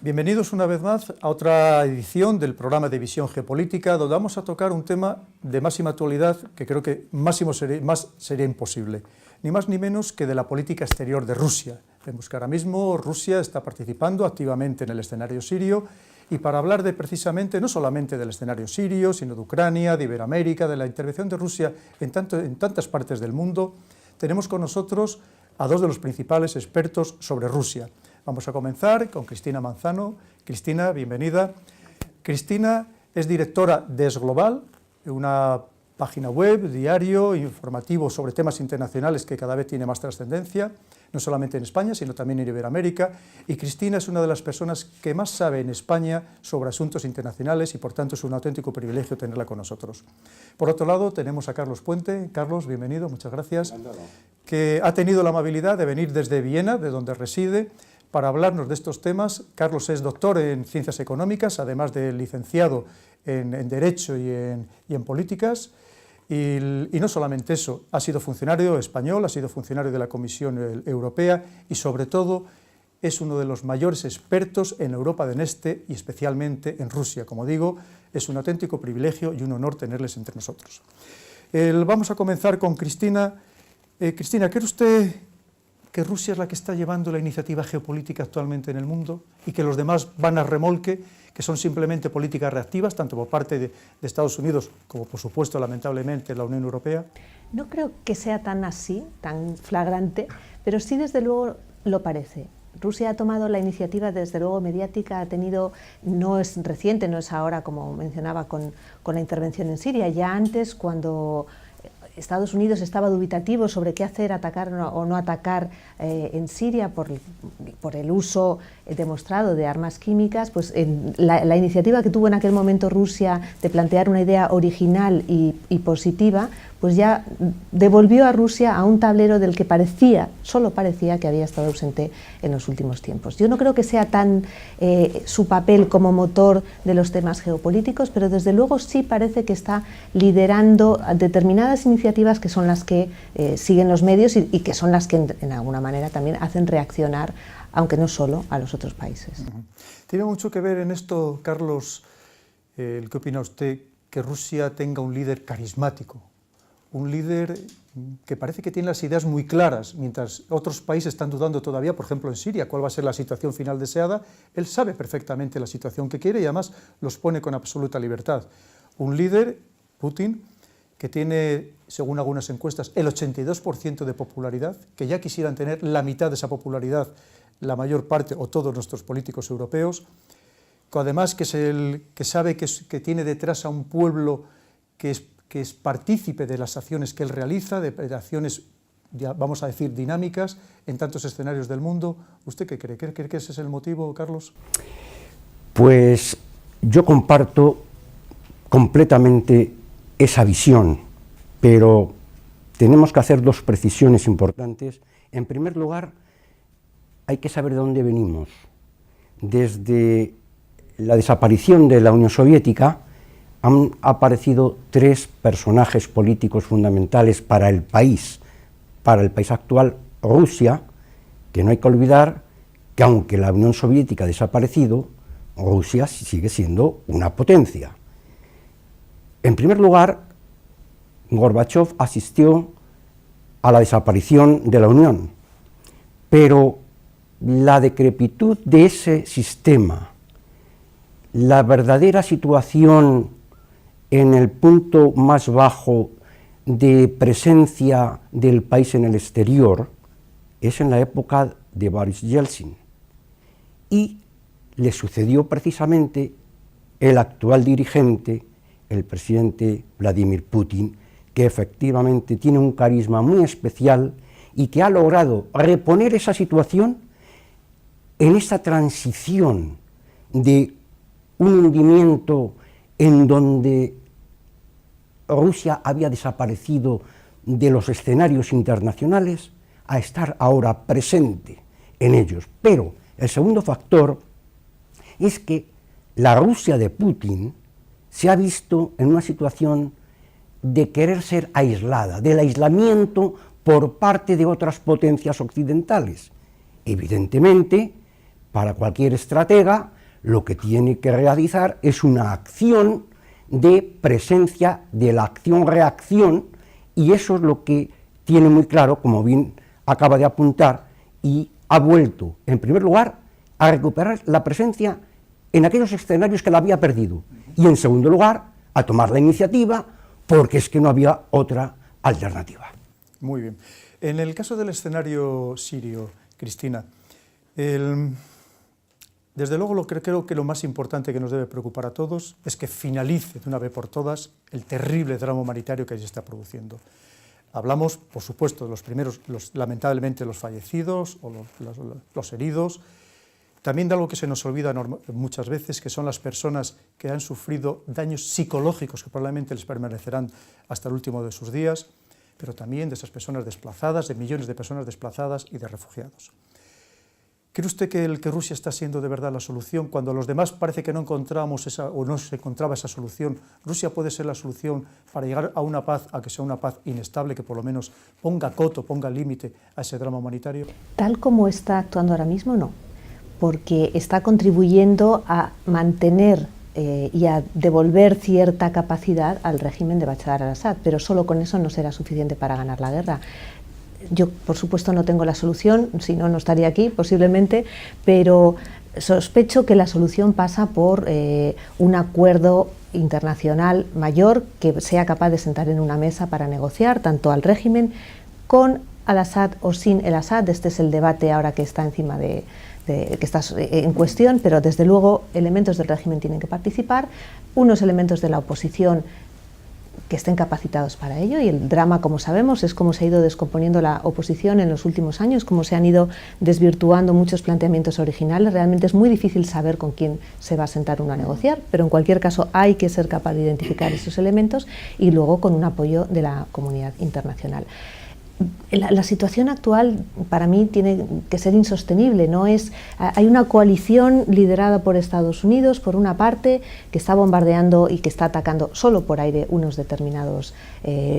Bienvenidos una vez más a otra edición del programa de Visión Geopolítica, donde vamos a tocar un tema de máxima actualidad que creo que más sería imposible, ni más ni menos que de la política exterior de Rusia. Vemos que ahora mismo Rusia está participando activamente en el escenario sirio, y para hablar precisamente, no solamente del escenario sirio, sino de Ucrania, de Iberoamérica, de la intervención de Rusia en tantas partes del mundo, tenemos con nosotros a dos de los principales expertos sobre Rusia. Vamos a comenzar con Cristina Manzano. Cristina, bienvenida. Cristina es directora de Esglobal, una página web, diario, informativo sobre temas internacionales que cada vez tiene más trascendencia, no solamente en España, sino también en Iberoamérica, y Cristina es una de las personas que más sabe en España sobre asuntos internacionales y por tanto es un auténtico privilegio tenerla con nosotros. Por otro lado tenemos a Carlos Puente. Carlos, bienvenido, muchas gracias, que ha tenido la amabilidad de venir desde Viena, de donde reside, para hablarnos de estos temas. Carlos es doctor en Ciencias Económicas, además de licenciado en Derecho y en Políticas, y no solamente eso, ha sido funcionario español, ha sido funcionario de la Comisión Europea y sobre todo es uno de los mayores expertos en Europa del Este y especialmente en Rusia. Como digo, es un auténtico privilegio y un honor tenerles entre nosotros. Vamos a comenzar con Cristina. Cristina, ¿cree usted que Rusia es la que está llevando la iniciativa geopolítica actualmente en el mundo y que los demás van a remolque, que son simplemente políticas reactivas, tanto por parte de Estados Unidos como, por supuesto, lamentablemente, la Unión Europea? No creo que sea tan así, tan flagrante, pero sí, desde luego, lo parece. Rusia ha tomado la iniciativa, desde luego, mediática, ha tenido, no es reciente, no es ahora, como mencionaba, con la intervención en Siria, ya antes, cuando Estados Unidos estaba dubitativo sobre qué hacer, atacar o no atacar en Siria por el uso demostrado de armas químicas, pues la iniciativa que tuvo en aquel momento Rusia de plantear una idea original y positiva, pues ya devolvió a Rusia a un tablero del que solo parecía que había estado ausente en los últimos tiempos. Yo no creo que sea tan su papel como motor de los temas geopolíticos, pero desde luego sí parece que está liderando determinadas iniciativas que son las que siguen los medios y que son las que en alguna manera también hacen reaccionar, aunque no solo a los otros países. Tiene mucho que ver en esto, Carlos, ¿qué opina usted, que Rusia tenga un líder carismático? Un líder que parece que tiene las ideas muy claras, mientras otros países están dudando todavía, por ejemplo en Siria, cuál va a ser la situación final deseada. Él sabe perfectamente la situación que quiere y además los pone con absoluta libertad. Un líder, Putin, que tiene, según algunas encuestas, el 82% de popularidad, que ya quisieran tener la mitad de esa popularidad la mayor parte o todos nuestros políticos europeos, que además que sabe que tiene detrás a un pueblo que es partícipe de las acciones que él realiza, de acciones, vamos a decir, dinámicas en tantos escenarios del mundo. ¿Usted qué cree? ¿Cree que ese es el motivo, Carlos? Pues yo comparto completamente esa visión, pero tenemos que hacer dos precisiones importantes. En primer lugar, hay que saber de dónde venimos. Desde la desaparición de la Unión Soviética han aparecido tres personajes políticos fundamentales para el país actual, Rusia, que no hay que olvidar que aunque la Unión Soviética ha desaparecido, Rusia sigue siendo una potencia. En primer lugar, Gorbachov asistió a la desaparición de la Unión, pero la decrepitud de ese sistema, la verdadera situación en el punto más bajo de presencia del país en el exterior, es en la época de Boris Yeltsin. Y le sucedió precisamente el actual dirigente, el presidente Vladimir Putin, que efectivamente tiene un carisma muy especial y que ha logrado reponer esa situación en esta transición de un hundimiento en donde Rusia había desaparecido de los escenarios internacionales a estar ahora presente en ellos. Pero el segundo factor es que la Rusia de Putin se ha visto en una situación de querer ser aislada, del aislamiento por parte de otras potencias occidentales. Evidentemente, para cualquier estratega, lo que tiene que realizar es una acción de presencia de la acción-reacción, y eso es lo que tiene muy claro, como bien acaba de apuntar, y ha vuelto, en primer lugar, a recuperar la presencia en aquellos escenarios que la había perdido, y en segundo lugar, a tomar la iniciativa, porque es que no había otra alternativa. Muy bien. En el caso del escenario sirio, Cristina, desde luego creo que lo más importante que nos debe preocupar a todos es que finalice de una vez por todas el terrible drama humanitario que allí se está produciendo. Hablamos, por supuesto, de los primeros, lamentablemente, los fallecidos o los heridos, también de algo que se nos olvida muchas veces, que son las personas que han sufrido daños psicológicos que probablemente les permanecerán hasta el último de sus días, pero también de esas personas desplazadas, de millones de personas desplazadas y de refugiados. ¿Cree usted que Rusia está siendo de verdad la solución? Cuando los demás parece que no encontramos o no se encontraba esa solución, ¿Rusia puede ser la solución para llegar a una paz, a que sea una paz inestable, que por lo menos ponga coto, ponga límite a ese drama humanitario? Tal como está actuando ahora mismo, no, porque está contribuyendo a mantener y a devolver cierta capacidad al régimen de Bashar al-Assad, pero solo con eso no será suficiente para ganar la guerra. Yo, por supuesto, no tengo la solución, si no, no estaría aquí, posiblemente, pero sospecho que la solución pasa por un acuerdo internacional mayor que sea capaz de sentar en una mesa para negociar tanto al régimen con al-Assad o sin el Assad. Este es el debate ahora que está encima que está en cuestión, pero desde luego elementos del régimen tienen que participar, unos elementos de la oposición que estén capacitados para ello, y el drama, como sabemos, es cómo se ha ido descomponiendo la oposición en los últimos años, cómo se han ido desvirtuando muchos planteamientos originales. Realmente es muy difícil saber con quién se va a sentar uno a negociar, pero en cualquier caso hay que ser capaz de identificar esos elementos y luego con un apoyo de la comunidad internacional. La situación actual para mí tiene que ser insostenible. Hay una coalición liderada por Estados Unidos, por una parte, que está bombardeando y que está atacando solo por aire unos determinados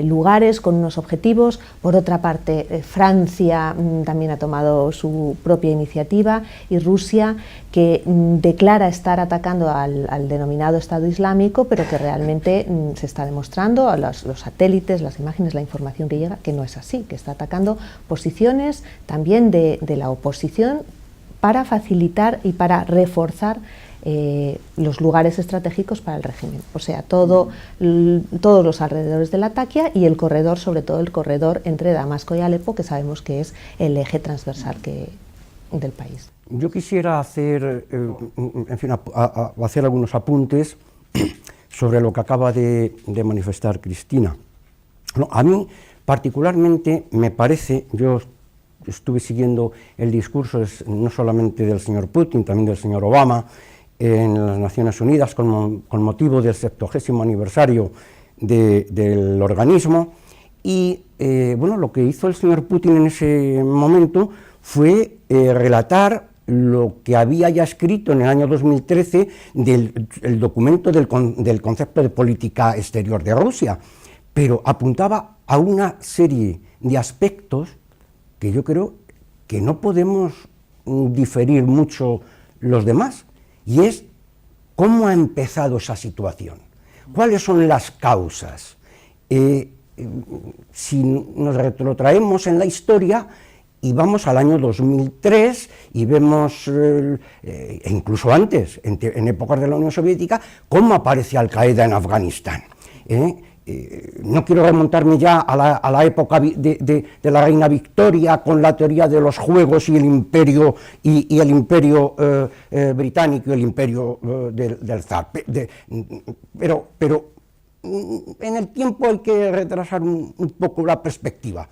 lugares con unos objetivos. Por otra parte, Francia también ha tomado su propia iniciativa, y Rusia, que declara estar atacando al denominado Estado Islámico, pero que realmente se está demostrando a los satélites, las imágenes, la información que llega, que no es así, que está atacando posiciones también de la oposición para facilitar y para reforzar los lugares estratégicos para el régimen, o sea, todos los alrededores de Latakia y el corredor, sobre todo el corredor entre Damasco y Alepo, que sabemos que es el eje transversal del país. Yo quisiera hacer, hacer algunos apuntes sobre lo que acaba de manifestar Cristina. No, a mí particularmente me parece, yo estuve siguiendo el discurso no solamente del señor Putin, también del señor Obama en las Naciones Unidas con motivo del 70º aniversario del organismo, y bueno, lo que hizo el señor Putin en ese momento fue relatar lo que había ya escrito en el año 2013 el documento del concepto de política exterior de Rusia, pero apuntaba a una serie de aspectos que yo creo que no podemos diferir mucho los demás, y es cómo ha empezado esa situación, cuáles son las causas. Si nos retrotraemos en la historia y vamos al año 2003 y vemos, incluso antes, en épocas de la Unión Soviética, cómo aparece Al-Qaeda en Afganistán. No quiero remontarme ya a la época de la reina Victoria con la teoría de los juegos y el imperio británico y el imperio del zar. Pero en el tiempo hay que retrasar un poco la perspectiva.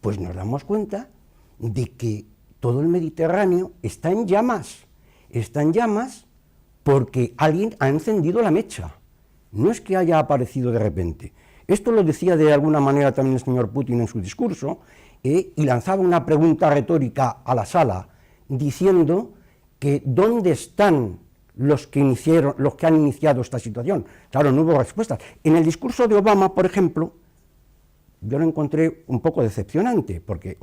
Pues nos damos cuenta de que todo el Mediterráneo está en llamas porque alguien ha encendido la mecha. No es que haya aparecido de repente. Esto lo decía de alguna manera también el señor Putin en su discurso, y lanzaba una pregunta retórica a la sala, diciendo que ¿dónde están los que han iniciado esta situación? Claro, no hubo respuestas. En el discurso de Obama, por ejemplo, yo lo encontré un poco decepcionante, porque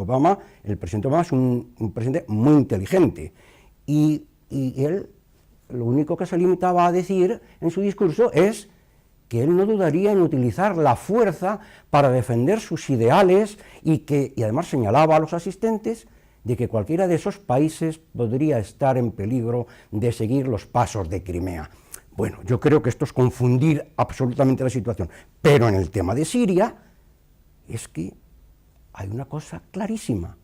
el presidente Obama es un presidente muy inteligente, y él lo único que se limitaba a decir en su discurso es que él no dudaría en utilizar la fuerza para defender sus ideales y además señalaba a los asistentes de que cualquiera de esos países podría estar en peligro de seguir los pasos de Crimea. Bueno, yo creo que esto es confundir absolutamente la situación, pero en el tema de Siria es que hay una cosa clarísima.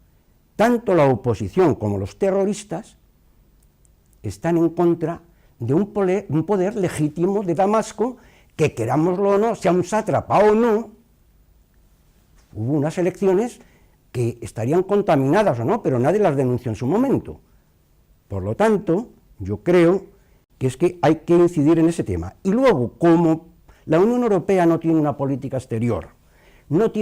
Tanto la oposición como los terroristas están en contra de un poder legítimo de Damasco, que querámoslo o no, sea un sátrapa o no. Hubo unas elecciones que estarían contaminadas o no, pero nadie las denunció en su momento. Por lo tanto, yo creo que es que hay que incidir en ese tema. Y luego, como la Unión Europea no tiene una política exterior, no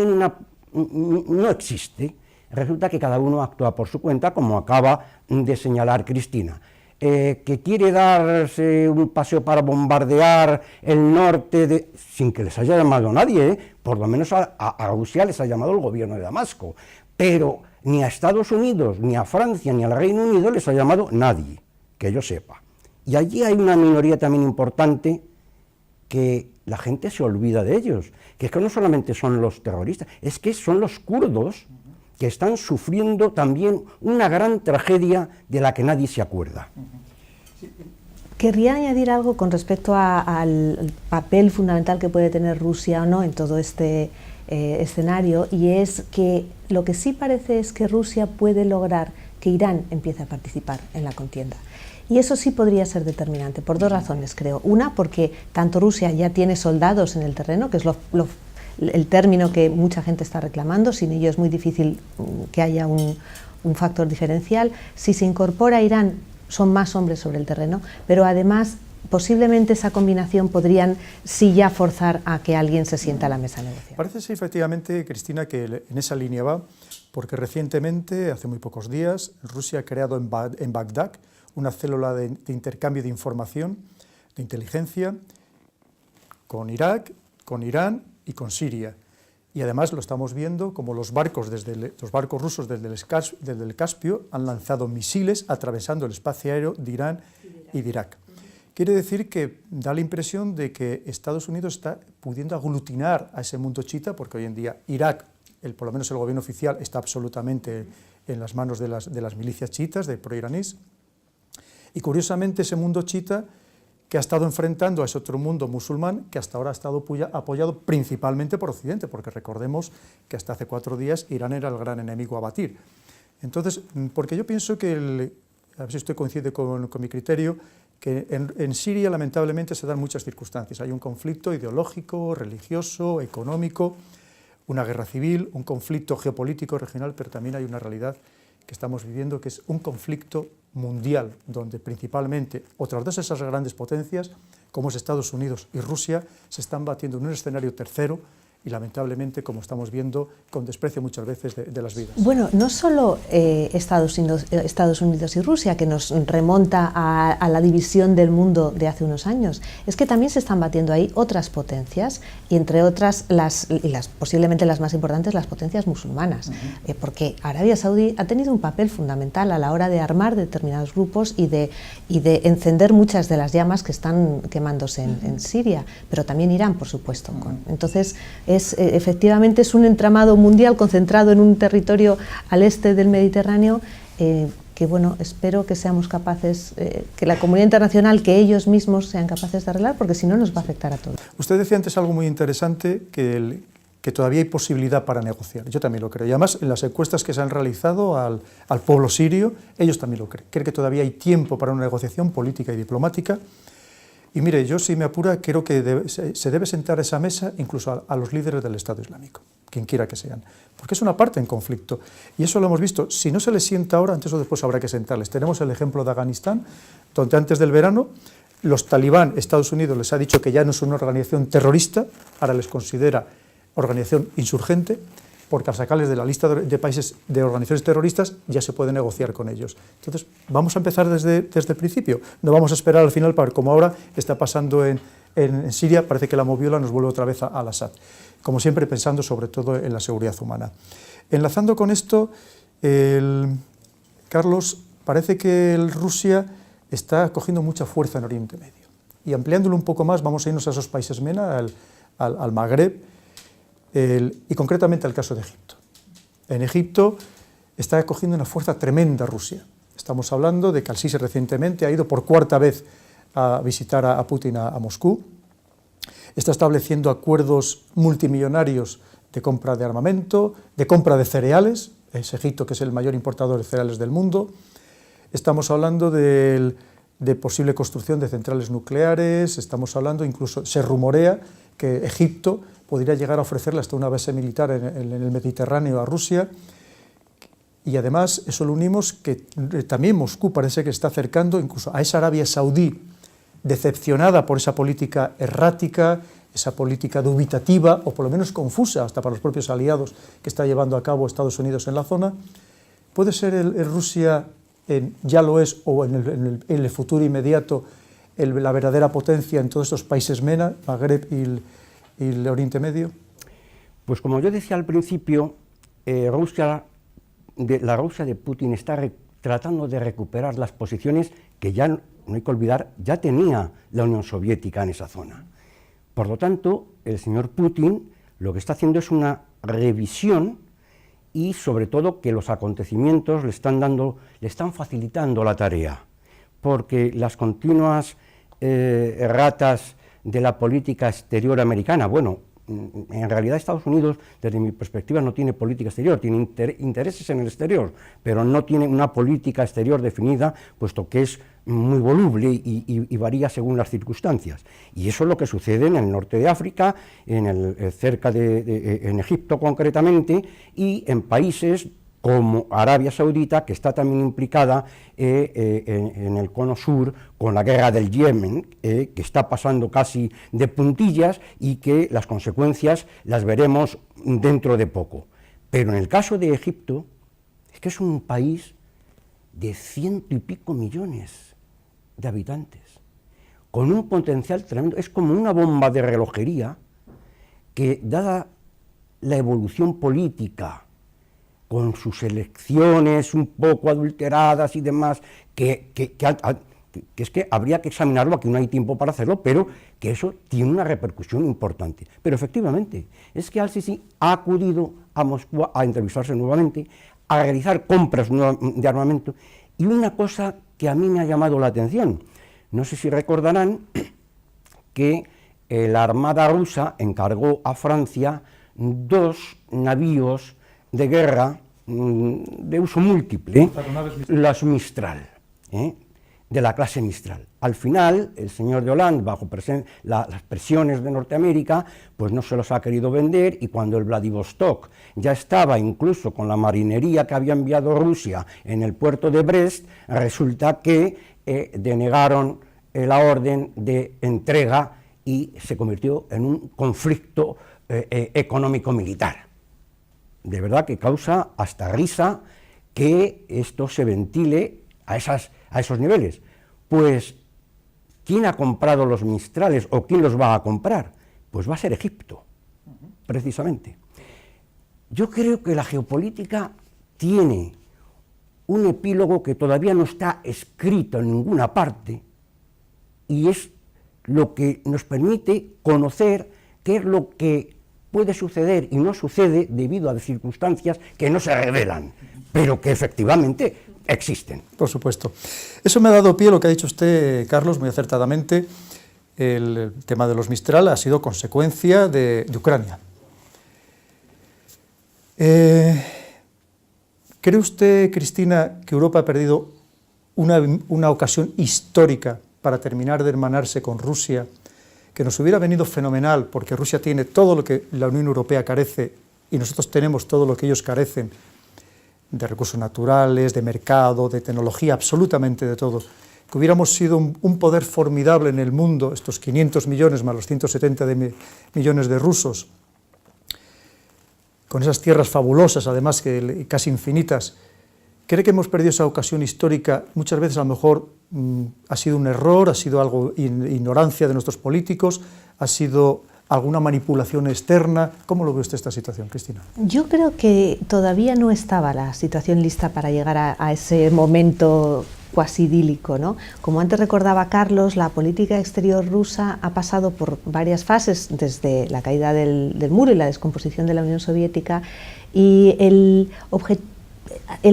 existe, resulta que cada uno actúa por su cuenta, como acaba de señalar Cristina. Que quiere darse un paseo para bombardear el norte, sin que les haya llamado nadie, por lo menos a Rusia les ha llamado el gobierno de Damasco, pero ni a Estados Unidos, ni a Francia, ni al Reino Unido les ha llamado nadie, que yo sepa. Y allí hay una minoría también importante que la gente se olvida de ellos, que es que no solamente son los terroristas, es que son los kurdos que están sufriendo también una gran tragedia de la que nadie se acuerda. Querría añadir algo con respecto al papel fundamental que puede tener Rusia o no en todo este escenario, y es que lo que sí parece es que Rusia puede lograr que Irán empiece a participar en la contienda. Y eso sí podría ser determinante, por dos razones, creo. Una, porque tanto Rusia ya tiene soldados en el terreno, que es el término que mucha gente está reclamando, sin ello es muy difícil que haya un factor diferencial. Si se incorpora Irán, son más hombres sobre el terreno, pero además posiblemente esa combinación podrían sí ya forzar a que alguien se sienta a la mesa de negociación. Parece ser efectivamente, Cristina, que en esa línea va, porque recientemente, hace muy pocos días, Rusia ha creado en Bagdad una célula de intercambio de información, de inteligencia, con Irak, con Irán y con Siria. Y además lo estamos viendo como los barcos rusos desde el Caspio han lanzado misiles atravesando el espacio aéreo de Irán y de Irak. Quiere decir que da la impresión de que Estados Unidos está pudiendo aglutinar a ese mundo chiita, porque hoy en día Irak, por lo menos el gobierno oficial, está absolutamente en las manos de las milicias chiitas, de proiraníes. Y curiosamente ese mundo chiita que ha estado enfrentando a ese otro mundo musulmán que hasta ahora ha estado apoyado principalmente por Occidente, porque recordemos que hasta hace 4 días Irán era el gran enemigo a batir. Entonces, porque yo pienso que, a ver si usted coincide con mi criterio, que en Siria lamentablemente se dan muchas circunstancias. Hay un conflicto ideológico, religioso, económico, una guerra civil, un conflicto geopolítico regional, pero también hay una realidad que estamos viviendo, que es un conflicto mundial, donde principalmente otras dos de esas grandes potencias, como es Estados Unidos y Rusia, se están batiendo en un escenario tercero y lamentablemente, como estamos viendo, con desprecio muchas veces de las vidas. Bueno, no solo Estados Unidos y Rusia, que nos remonta a la división del mundo de hace unos años, es que también se están batiendo ahí otras potencias, y entre otras, posiblemente las más importantes, las potencias musulmanas, porque Arabia Saudí ha tenido un papel fundamental a la hora de armar determinados grupos y de encender muchas de las llamas que están quemándose en Siria, pero también Irán, por supuesto. Entonces, efectivamente es un entramado mundial concentrado en un territorio al este del Mediterráneo, que bueno, espero que seamos capaces, que la comunidad internacional, que ellos mismos sean capaces de arreglar, porque si no nos va a afectar a todos. Usted decía antes algo muy interesante, que todavía hay posibilidad para negociar. Yo también lo creo. Y además, en las encuestas que se han realizado al pueblo sirio, ellos también lo creen. Creen que todavía hay tiempo para una negociación política y diplomática. Y mire, yo si me apura, creo que se debe sentar a esa mesa incluso a los líderes del Estado Islámico, quien quiera que sean, porque es una parte en conflicto. Y eso lo hemos visto. Si no se les sienta ahora, antes o después habrá que sentarles. Tenemos el ejemplo de Afganistán, donde antes del verano los talibán, Estados Unidos les ha dicho que ya no es una organización terrorista, ahora les considera organización insurgente, porque al sacarles de la lista de países de organizaciones terroristas ya se puede negociar con ellos. Entonces, vamos a empezar desde el principio, no vamos a esperar al final, para ver, como ahora está pasando en Siria, parece que la moviola nos vuelve otra vez al Assad, como siempre pensando sobre todo en la seguridad humana. Enlazando con esto, Carlos, parece que Rusia está cogiendo mucha fuerza en Oriente Medio. Y ampliándolo un poco más, vamos a irnos a esos países MENA, al Magreb, y concretamente al caso de Egipto. En Egipto está cogiendo una fuerza tremenda Rusia. Estamos hablando de que Al-Sisi recientemente ha ido por cuarta vez a visitar a Putin a Moscú. Está estableciendo acuerdos multimillonarios de compra de armamento, de compra de cereales. Es Egipto, que es el mayor importador de cereales del mundo. Estamos hablando de posible construcción de centrales nucleares. Estamos hablando, incluso se rumorea que Egipto podría llegar a ofrecerle hasta una base militar en el Mediterráneo a Rusia. Y además, eso lo unimos que también Moscú parece que está acercando incluso a esa Arabia Saudí, decepcionada por esa política errática, esa política dubitativa, o por lo menos confusa, hasta para los propios aliados que está llevando a cabo Estados Unidos en la zona. ¿Puede ser Rusia, ya lo es, o en el futuro inmediato, la verdadera potencia en todos estos países MENA, Magreb y el Oriente Medio? Pues como yo decía al principio, la Rusia de Putin está tratando de recuperar las posiciones que ya, no hay que olvidar, ya tenía la Unión Soviética en esa zona. Por lo tanto, el señor Putin lo que está haciendo es una revisión y sobre todo que los acontecimientos le están facilitando la tarea, porque las continuas erratas de la política exterior americana, bueno, en realidad Estados Unidos, desde mi perspectiva, no tiene política exterior, tiene intereses en el exterior, pero no tiene una política exterior definida, puesto que es muy voluble y varía según las circunstancias. Y eso es lo que sucede en el norte de África, cerca en Egipto concretamente, y en países como Arabia Saudita, que está también implicada en el cono sur con la guerra del Yemen, que está pasando casi de puntillas y que las consecuencias las veremos dentro de poco. Pero en el caso de Egipto, es que es un país de 100 y pico millones de habitantes, con un potencial tremendo, es como una bomba de relojería que, dada la evolución política, con sus elecciones un poco adulteradas y demás, que es que habría que examinarlo, aquí no hay tiempo para hacerlo, pero que eso tiene una repercusión importante. Pero efectivamente, es que Al-Sisi ha acudido a Moscú a entrevistarse nuevamente, a realizar compras de armamento, y una cosa que a mí me ha llamado la atención, no sé si recordarán que la Armada rusa encargó a Francia 2 navíos de guerra de uso múltiple, las Mistral, de la clase Mistral. Al final, el señor de Hollande, bajo las presiones de Norteamérica, pues no se los ha querido vender, y cuando el Vladivostok ya estaba incluso con la marinería que había enviado Rusia en el puerto de Brest, resulta que denegaron la orden de entrega y se convirtió en un conflicto económico-militar. De verdad que causa hasta risa que esto se ventile a esos niveles. Pues, ¿quién ha comprado los Mistrales o quién los va a comprar? Pues va a ser Egipto, precisamente. Yo creo que la geopolítica tiene un epílogo que todavía no está escrito en ninguna parte, y es lo que nos permite conocer qué es lo que puede suceder y no sucede debido a circunstancias que no se revelan, pero que efectivamente existen. Por supuesto. Eso me ha dado pie a lo que ha dicho usted, Carlos, muy acertadamente. El tema de los Mistral ha sido consecuencia de Ucrania. ¿Cree usted, Cristina, que Europa ha perdido una ocasión histórica para terminar de hermanarse con Rusia, que nos hubiera venido fenomenal, porque Rusia tiene todo lo que la Unión Europea carece y nosotros tenemos todo lo que ellos carecen, de recursos naturales, de mercado, de tecnología, absolutamente de todo, que hubiéramos sido un poder formidable en el mundo, estos 500 millones más los 170 millones de rusos, con esas tierras fabulosas, además que casi infinitas? ¿Cree que hemos perdido esa ocasión histórica? Muchas veces a lo mejor ha sido un error, ha sido algo ignorancia de nuestros políticos, ha sido alguna manipulación externa. ¿Cómo lo ve usted esta situación, Cristina? Yo creo que todavía no estaba la situación lista para llegar a ese momento cuasi idílico, ¿no? Como antes recordaba Carlos, la política exterior rusa ha pasado por varias fases, desde la caída del muro y la descomposición de la Unión Soviética, y el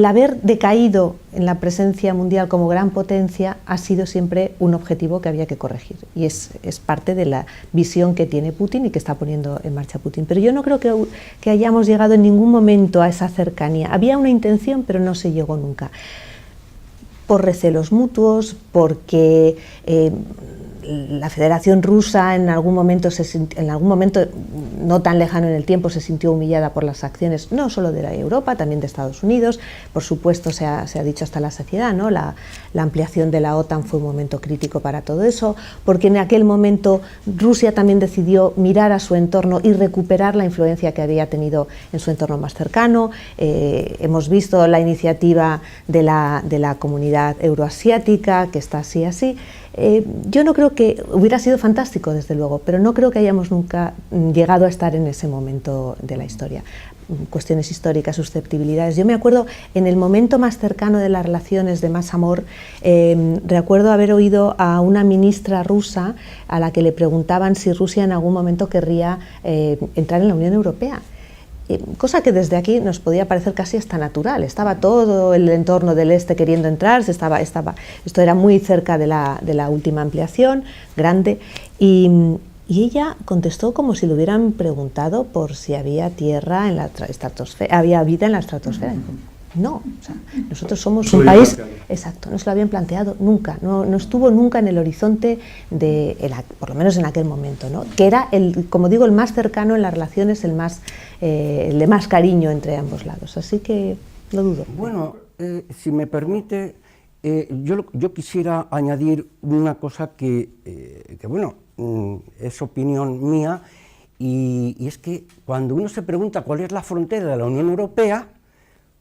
haber decaído en la presencia mundial como gran potencia ha sido siempre un objetivo que había que corregir, y es parte de la visión que tiene Putin y que está poniendo en marcha Putin. Pero yo no creo que hayamos llegado en ningún momento a esa cercanía. Había una intención, pero no se llegó nunca, por recelos mutuos, porque la Federación Rusa en algún momento no tan lejano en el tiempo se sintió humillada por las acciones no solo de Europa, también de Estados Unidos. Por supuesto, se ha dicho hasta la saciedad, ¿no? La ampliación de la OTAN fue un momento crítico para todo eso, porque en aquel momento Rusia también decidió mirar a su entorno y recuperar la influencia que había tenido en su entorno más cercano. Hemos visto la iniciativa de la comunidad euroasiática, que está así. Yo no creo que hubiera sido fantástico, desde luego, pero no creo que hayamos nunca llegado a estar en ese momento de la historia. Cuestiones históricas, susceptibilidades. Yo me acuerdo en el momento más cercano de las relaciones, de más amor, recuerdo haber oído a una ministra rusa a la que le preguntaban si Rusia en algún momento querría entrar en la Unión Europea. Cosa que desde aquí nos podía parecer casi hasta natural. Estaba todo el entorno del este queriendo entrar, esto era muy cerca de la última ampliación, grande, y ella contestó como si le hubieran preguntado por si había tierra en la estratosfera, había vida en la estratosfera. No, o sea, nosotros somos un país, exacto, no se lo habían planteado nunca, no estuvo nunca en el horizonte por lo menos en aquel momento, ¿no? Que era como digo, el más cercano en las relaciones, el de más cariño entre ambos lados, así que lo dudo. Bueno, si me permite, yo quisiera añadir una cosa que bueno, es opinión mía, y es que cuando uno se pregunta cuál es la frontera de la Unión Europea,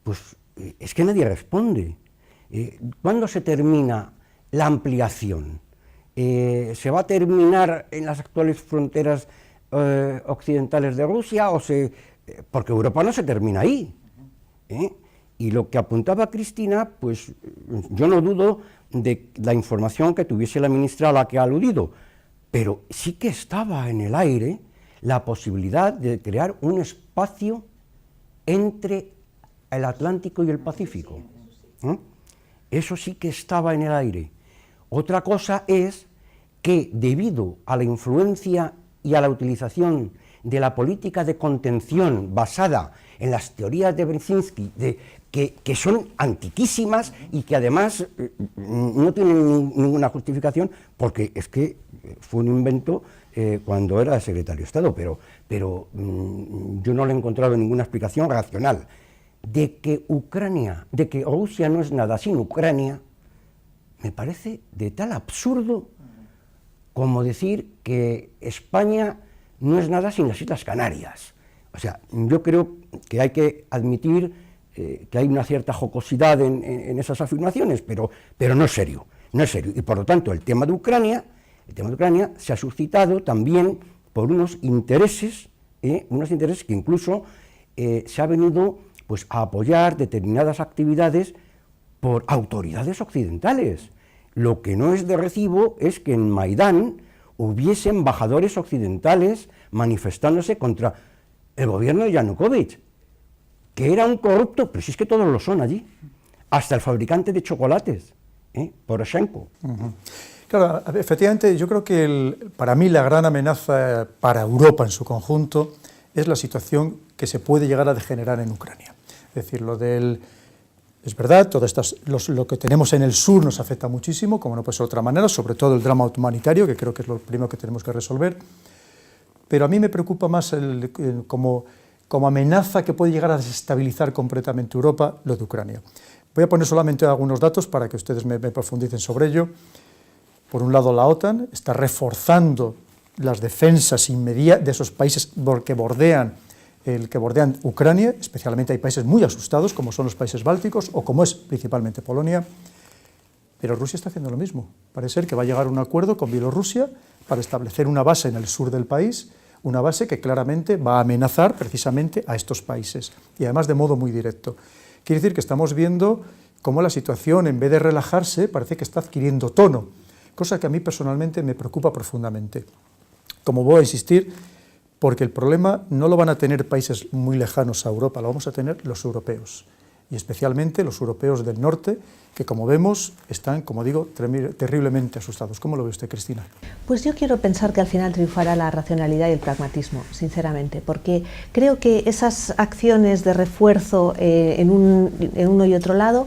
pues es que nadie responde. ¿Cuándo se termina la ampliación? ¿Se va a terminar en las actuales fronteras occidentales de Rusia? Porque Europa no se termina ahí. Y lo que apuntaba Cristina, pues yo no dudo de la información que tuviese la ministra a la que ha aludido, pero sí que estaba en el aire la posibilidad de crear un espacio entre el Atlántico y el Pacífico. Eso sí que estaba en el aire. Otra cosa es que, debido a la influencia y a la utilización de la política de contención basada en las teorías de Brzezinski, que son antiquísimas y que además no tienen ninguna justificación, porque es que fue un invento cuando era secretario de Estado, pero yo no le he encontrado ninguna explicación racional. De que Rusia no es nada sin Ucrania, me parece de tal absurdo como decir que España no es nada sin las Islas Canarias. O sea, yo creo que hay que admitir que hay una cierta jocosidad en esas afirmaciones, pero no es serio, y por lo tanto el tema de Ucrania se ha suscitado también por unos intereses que incluso se ha venido pues a apoyar determinadas actividades por autoridades occidentales. Lo que no es de recibo es que en Maidán hubiese embajadores occidentales manifestándose contra el gobierno de Yanukovych, que era un corrupto, pero si es que todos lo son allí, hasta el fabricante de chocolates, Poroshenko. Claro, efectivamente, yo creo que para mí la gran amenaza para Europa en su conjunto es la situación que se puede llegar a degenerar en Ucrania. Es decir, es verdad, lo que tenemos en el sur nos afecta muchísimo, como no puede ser de otra manera, sobre todo el drama humanitario, que creo que es lo primero que tenemos que resolver, pero a mí me preocupa más como amenaza que puede llegar a desestabilizar completamente Europa, lo de Ucrania. Voy a poner solamente algunos datos para que ustedes me profundicen sobre ello. Por un lado, la OTAN está reforzando las defensas inmediatas de esos países que bordean Ucrania, especialmente hay países muy asustados, como son los países bálticos, o como es principalmente Polonia, pero Rusia está haciendo lo mismo. Parece ser que va a llegar a un acuerdo con Bielorrusia para establecer una base en el sur del país, una base que claramente va a amenazar precisamente a estos países, y además de modo muy directo. Quiere decir que estamos viendo cómo la situación, en vez de relajarse, parece que está adquiriendo tono, cosa que a mí personalmente me preocupa profundamente. Como voy a insistir, porque el problema no lo van a tener países muy lejanos a Europa, lo vamos a tener los europeos, y especialmente los europeos del norte, que como vemos están, como digo, terriblemente asustados. ¿Cómo lo ve usted, Cristina? Pues yo quiero pensar que al final triunfará la racionalidad y el pragmatismo, sinceramente, porque creo que esas acciones de refuerzo en uno y otro lado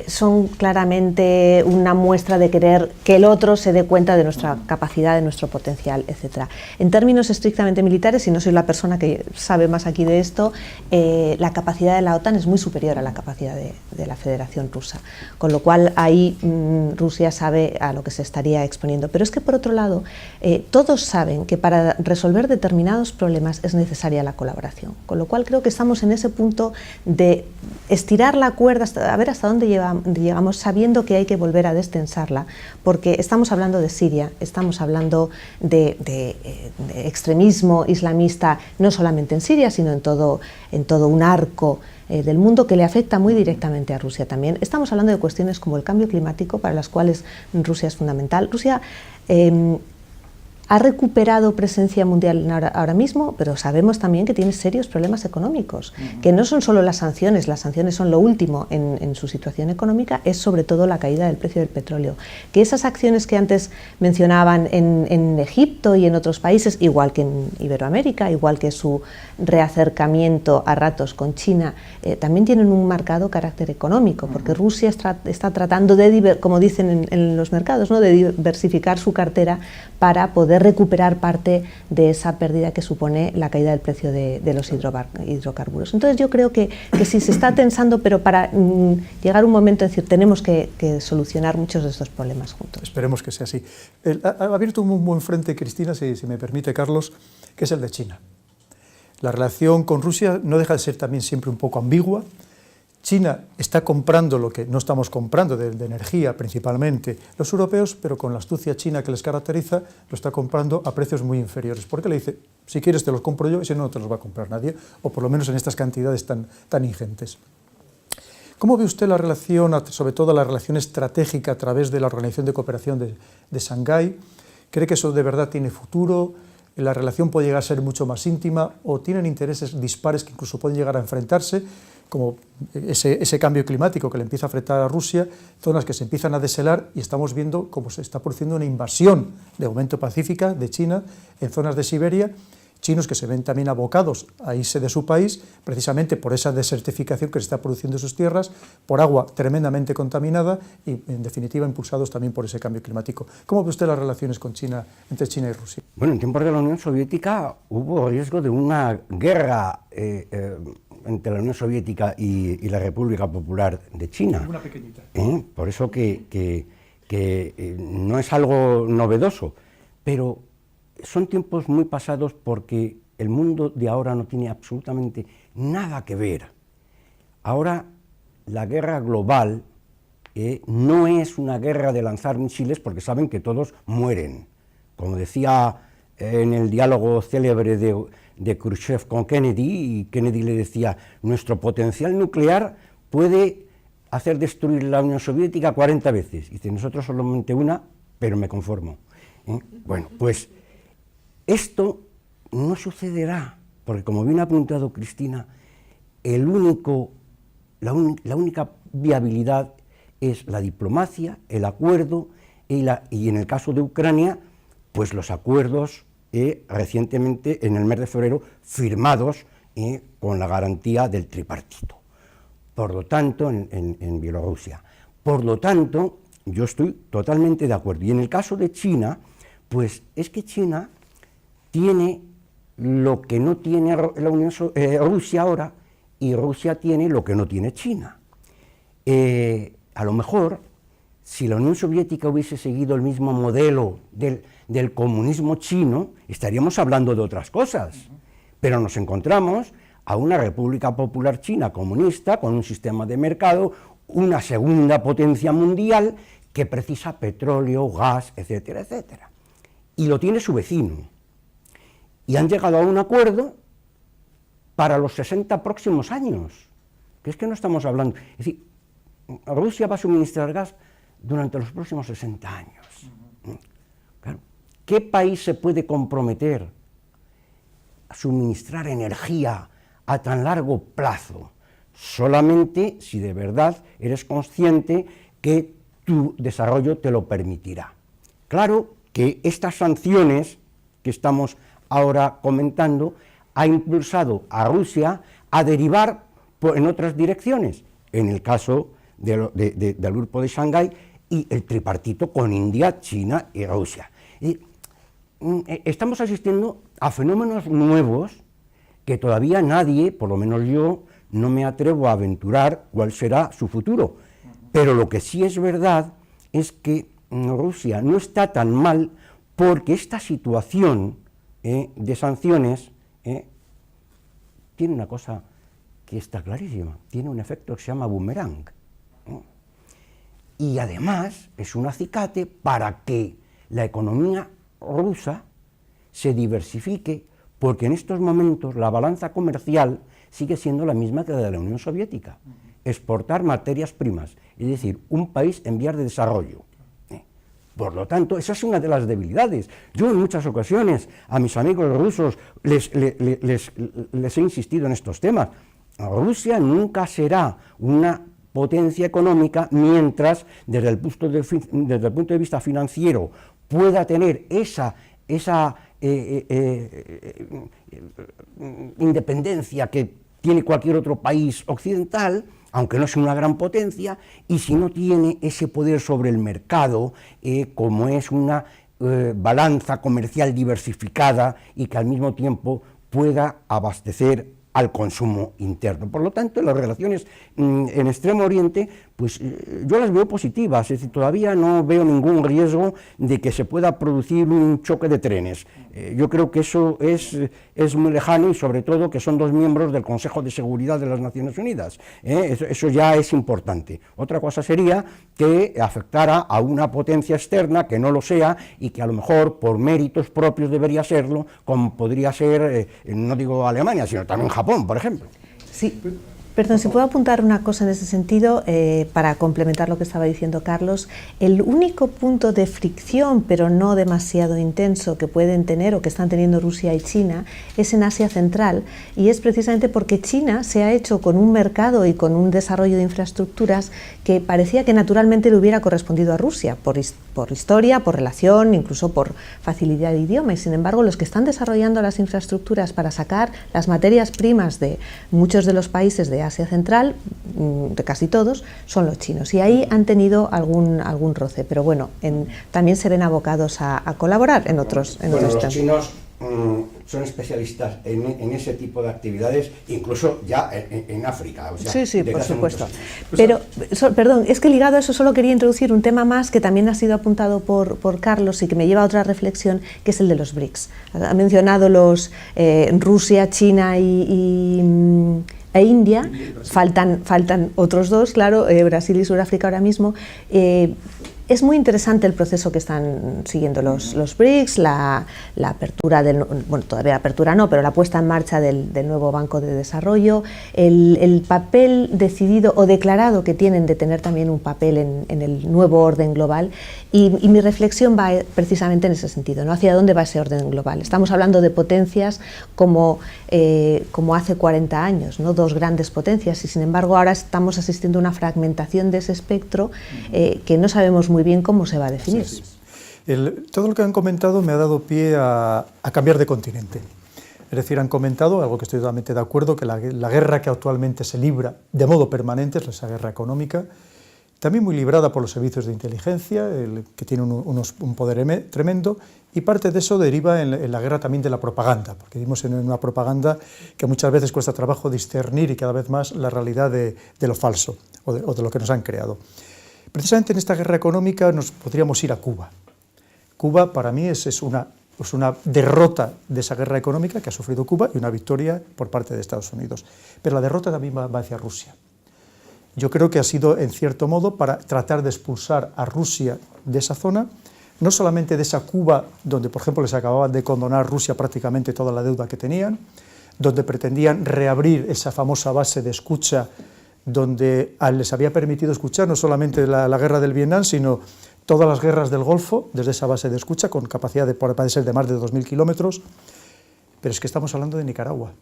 son claramente una muestra de querer que el otro se dé cuenta de nuestra capacidad, de nuestro potencial, etc. En términos estrictamente militares, y no soy la persona que sabe más aquí de esto, la capacidad de la OTAN es muy superior a la capacidad de la Federación Rusa, con lo cual ahí Rusia sabe a lo que se estaría exponiendo. Pero es que, por otro lado, todos saben que para resolver determinados problemas es necesaria la colaboración, con lo cual creo que estamos en ese punto de estirar la cuerda, a ver hasta dónde llegamos, sabiendo que hay que volver a destensarla, porque estamos hablando de Siria, estamos hablando de extremismo islamista, no solamente en Siria, sino en todo un arco del mundo que le afecta muy directamente a Rusia también. Estamos hablando de cuestiones como el cambio climático, para las cuales Rusia es fundamental. Rusia ha recuperado presencia mundial ahora mismo, pero sabemos también que tiene serios problemas económicos, que no son solo las sanciones son lo último en su situación económica, es sobre todo la caída del precio del petróleo. Que esas acciones que antes mencionaban en Egipto y en otros países, igual que en Iberoamérica, igual que su reacercamiento a ratos con China, también tienen un marcado carácter económico, porque Rusia está tratando de, como dicen en los mercados, ¿no?, de diversificar su cartera para poder recuperar parte de esa pérdida que supone la caída del precio de los hidrocarburos. Entonces yo creo que sí se está tensando, pero para llegar un momento de decir tenemos que solucionar muchos de estos problemas juntos. Esperemos que sea así. Ha abierto un buen frente, Cristina, si me permite, Carlos, que es el de China. La relación con Rusia no deja de ser también siempre un poco ambigua. China está comprando lo que no estamos comprando, de energía principalmente los europeos, pero con la astucia china que les caracteriza, lo está comprando a precios muy inferiores. Porque le dice, si quieres te los compro yo y si no, no te los va a comprar nadie, o por lo menos en estas cantidades tan ingentes. ¿Cómo ve usted la relación, sobre todo la relación estratégica a través de la Organización de Cooperación de Shanghái? ¿Cree que eso de verdad tiene futuro? ¿La relación puede llegar a ser mucho más íntima o tienen intereses dispares que incluso pueden llegar a enfrentarse, como ese cambio climático que le empieza a afectar a Rusia, zonas que se empiezan a deshelar y estamos viendo cómo se está produciendo una invasión de momento pacífica de China en zonas de Siberia, chinos que se ven también abocados a irse de su país precisamente por esa desertificación que se está produciendo en sus tierras, por agua tremendamente contaminada y en definitiva impulsados también por ese cambio climático. ¿Cómo ve usted las relaciones con China, entre China y Rusia? Bueno, en tiempos de la Unión Soviética hubo riesgo de una guerra entre la Unión Soviética y la República Popular de China. Una pequeñita. Por eso que no es algo novedoso, pero son tiempos muy pasados porque el mundo de ahora no tiene absolutamente nada que ver. Ahora la guerra global no es una guerra de lanzar misiles porque saben que todos mueren. Como decía en el diálogo célebre de Khrushchev con Kennedy, y Kennedy le decía, nuestro potencial nuclear puede hacer destruir la Unión Soviética 40 veces. Y dice, nosotros solamente una, pero me conformo. Bueno, pues esto no sucederá, porque como bien ha apuntado Cristina, la única viabilidad es la diplomacia, el acuerdo, y en el caso de Ucrania, pues los acuerdos recientemente, en el mes de febrero, firmados con la garantía del tripartito. Por lo tanto, en Bielorrusia. Por lo tanto, yo estoy totalmente de acuerdo. Y en el caso de China, pues es que China tiene lo que no tiene Rusia ahora, y Rusia tiene lo que no tiene China. A lo mejor, si la Unión Soviética hubiese seguido el mismo modelo del comunismo chino, estaríamos hablando de otras cosas. Pero nos encontramos a una República Popular China comunista, con un sistema de mercado, una segunda potencia mundial que precisa petróleo, gas, etcétera, etcétera. Y lo tiene su vecino. Y han llegado a un acuerdo para los 60 próximos años, que es que no estamos hablando. Es decir, Rusia va a suministrar gas durante los próximos 60 años. Claro, ¿qué país se puede comprometer a suministrar energía a tan largo plazo? Solamente si de verdad eres consciente que tu desarrollo te lo permitirá. Claro que estas sanciones que estamos ahora comentando ha impulsado a Rusia a derivar en otras direcciones, en el caso del grupo de Shanghái y el tripartito con India, China y Rusia. Estamos asistiendo a fenómenos nuevos que todavía nadie, por lo menos yo, no me atrevo a aventurar cuál será su futuro. Pero lo que sí es verdad es que Rusia no está tan mal, porque esta situación de sanciones tiene una cosa que está clarísima, tiene un efecto que se llama boomerang. Y además es un acicate para que la economía rusa se diversifique, porque en estos momentos la balanza comercial sigue siendo la misma que la de la Unión Soviética, exportar materias primas, es decir, un país en vías de desarrollo. Por lo tanto, esa es una de las debilidades. Yo en muchas ocasiones a mis amigos rusos les he insistido en estos temas. Rusia nunca será una potencia económica mientras, desde el punto de vista financiero, pueda tener esa independencia que tiene cualquier otro país occidental, aunque no sea una gran potencia, y si no tiene ese poder sobre el mercado, como es una balanza comercial diversificada y que al mismo tiempo pueda abastecer al consumo interno. Por lo tanto, las relaciones en Extremo Oriente, pues yo las veo positivas, es decir, todavía no veo ningún riesgo de que se pueda producir un choque de trenes. Yo creo que eso es muy lejano, y sobre todo que son dos miembros del Consejo de Seguridad de las Naciones Unidas. Eso ya es importante. Otra cosa sería que afectara a una potencia externa que no lo sea y que a lo mejor por méritos propios debería serlo, como podría ser, no digo Alemania, sino también Japón, por ejemplo. Sí. Perdón, si puedo apuntar una cosa en ese sentido, para complementar lo que estaba diciendo Carlos. El único punto de fricción, pero no demasiado intenso, que pueden tener o que están teniendo Rusia y China es en Asia Central, y es precisamente porque China se ha hecho con un mercado y con un desarrollo de infraestructuras que parecía que naturalmente le hubiera correspondido a Rusia, por historia, por relación, incluso por facilidad de idioma, y sin embargo los que están desarrollando las infraestructuras para sacar las materias primas de muchos de los países de Asia Central, de casi todos, son los chinos, y ahí han tenido algún roce, pero bueno, también se ven abocados a colaborar en otros los temas. Chinos son especialistas en ese tipo de actividades, incluso ya en África. O sea, sí, por supuesto. Pero, perdón, es que ligado a eso solo quería introducir un tema más que también ha sido apuntado por Carlos y que me lleva a otra reflexión, que es el de los BRICS. Ha mencionado Rusia, China e India, faltan otros dos, claro, Brasil y Sudáfrica ahora mismo. Es muy interesante el proceso que están siguiendo los BRICS, la apertura bueno, todavía apertura no, pero la puesta en marcha del nuevo Banco de Desarrollo, el papel decidido o declarado que tienen de tener también un papel en el nuevo orden global, y mi reflexión va precisamente en ese sentido, ¿no? ¿Hacia dónde va ese orden global? Estamos hablando de potencias como hace 40 años, ¿no? Dos grandes potencias, y sin embargo ahora estamos asistiendo a una fragmentación de ese espectro que no sabemos muy bien cómo se va a definir. Sí. Todo lo que han comentado me ha dado pie a cambiar de continente. Es decir, han comentado, algo que estoy totalmente de acuerdo, que la guerra que actualmente se libra de modo permanente es esa guerra económica, también muy librada por los servicios de inteligencia, que tienen un poder tremendo, y parte de eso deriva en la guerra también de la propaganda, porque vivimos en una propaganda que muchas veces cuesta trabajo discernir, y cada vez más la realidad de lo falso o de lo que nos han creado. Precisamente en esta guerra económica nos podríamos ir a Cuba. Cuba para mí es una derrota de esa guerra económica que ha sufrido Cuba y una victoria por parte de Estados Unidos. Pero la derrota también va hacia Rusia. Yo creo que ha sido, en cierto modo, para tratar de expulsar a Rusia de esa zona, no solamente de esa Cuba donde, por ejemplo, les acababan de condonar Rusia prácticamente toda la deuda que tenían, donde pretendían reabrir esa famosa base de escucha donde les había permitido escuchar no solamente la guerra del Vietnam, sino todas las guerras del Golfo, desde esa base de escucha, con capacidad de, puede ser de más de 2.000 kilómetros, pero es que estamos hablando de Nicaragua,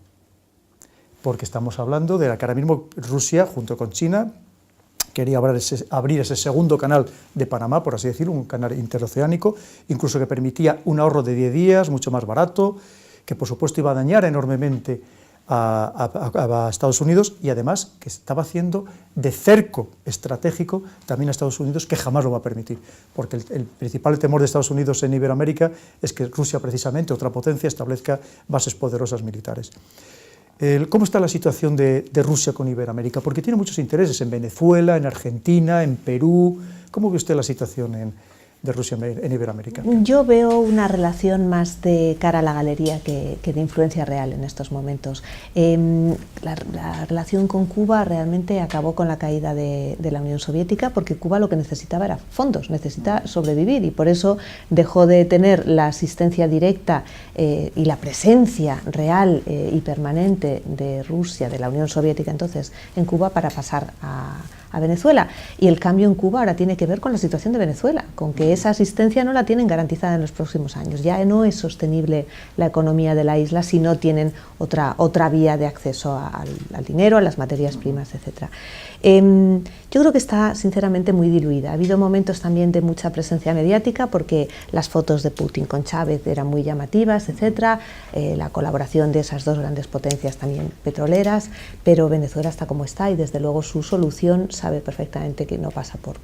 porque estamos hablando de la que ahora mismo Rusia, junto con China, quería abrir ese segundo canal de Panamá, por así decirlo, un canal interoceánico, incluso que permitía un ahorro de 10 días, mucho más barato, que por supuesto iba a dañar enormemente a Estados Unidos, y además que estaba haciendo de cerco estratégico también a Estados Unidos, que jamás lo va a permitir, porque el principal temor de Estados Unidos en Iberoamérica es que Rusia, precisamente, otra potencia, establezca bases poderosas militares. ¿Cómo está la situación de Rusia con Iberoamérica? Porque tiene muchos intereses en Venezuela, en Argentina, en Perú. ¿Cómo ve usted la situación de Rusia en Iberoamérica? Yo veo una relación más de cara a la galería que de influencia real en estos momentos. La relación con Cuba realmente acabó con la caída de la Unión Soviética, porque Cuba lo que necesitaba era fondos, necesita sobrevivir, y por eso dejó de tener la asistencia directa y la presencia real y permanente de Rusia, de la Unión Soviética entonces, en Cuba, para pasar a Venezuela. Y el cambio en Cuba ahora tiene que ver con la situación de Venezuela, con que esa asistencia no la tienen garantizada en los próximos años. Ya no es sostenible la economía de la isla si no tienen otra vía de acceso al dinero, a las materias primas, etc. Yo creo que está sinceramente muy diluida. Ha habido momentos también de mucha presencia mediática, porque las fotos de Putin con Chávez eran muy llamativas, etc. La colaboración de esas dos grandes potencias también petroleras, pero Venezuela está como está, y desde luego su solución sabe perfectamente que no pasa por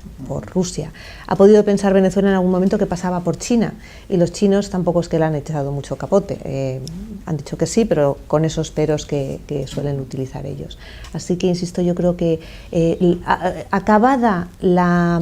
Rusia. Ha podido pensar Venezuela en algún momento que pasaba por China, y los chinos tampoco es que le han echado mucho capote. Han dicho que sí, pero con esos peros que suelen utilizar ellos. Así que, insisto, yo creo que acabada la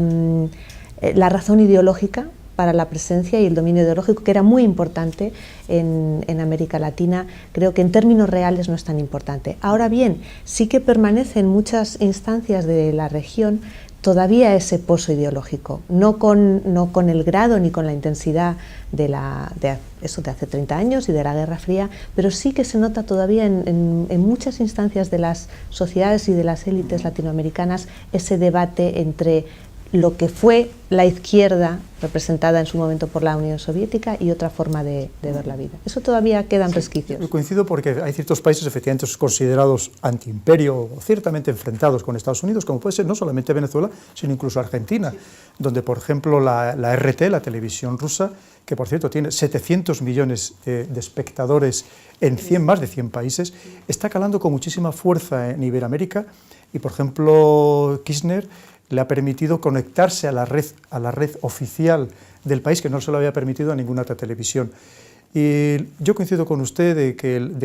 razón ideológica para la presencia y el dominio ideológico, que era muy importante en América Latina, creo que en términos reales no es tan importante. Ahora bien, sí que permanece en muchas instancias de la región todavía ese pozo ideológico, no con el grado ni con la intensidad de eso de hace 30 años y de la Guerra Fría, pero sí que se nota todavía en muchas instancias de las sociedades y de las élites latinoamericanas ese debate entre lo que fue la izquierda, representada en su momento por la Unión Soviética, y otra forma de ver la vida. Eso todavía quedan resquicios. Yo coincido, porque hay ciertos países efectivamente considerados antiimperio o ciertamente enfrentados con Estados Unidos, como puede ser no solamente Venezuela, sino incluso Argentina, donde, por ejemplo, la RT, la televisión rusa, que por cierto tiene 700 millones de espectadores en más de 100 países, está calando con muchísima fuerza en Iberoamérica, y por ejemplo Kirchner le ha permitido conectarse a la red oficial del país, que no se lo había permitido a ninguna otra televisión. Y yo coincido con usted de